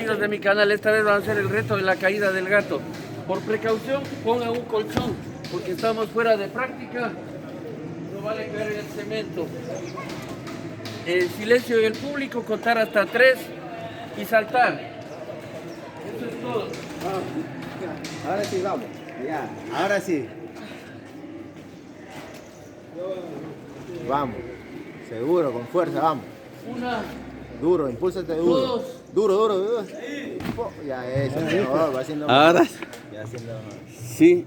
amigos de mi canal, esta vez vamos a hacer el reto de la caída del gato. Por precaución, pongan un colchón, porque estamos fuera de práctica. No vale caer en el cemento. Silencio del público, contar hasta 3 y saltar. Eso es todo. Ahora sí, vamos. Ya, ahora sí. Vamos. Seguro, con fuerza, vamos. 1, Duro, impúlsate duro. 2. Duro, duro, duro. Ya eso, mejor, va haciendo Ahora ya haciendo sí.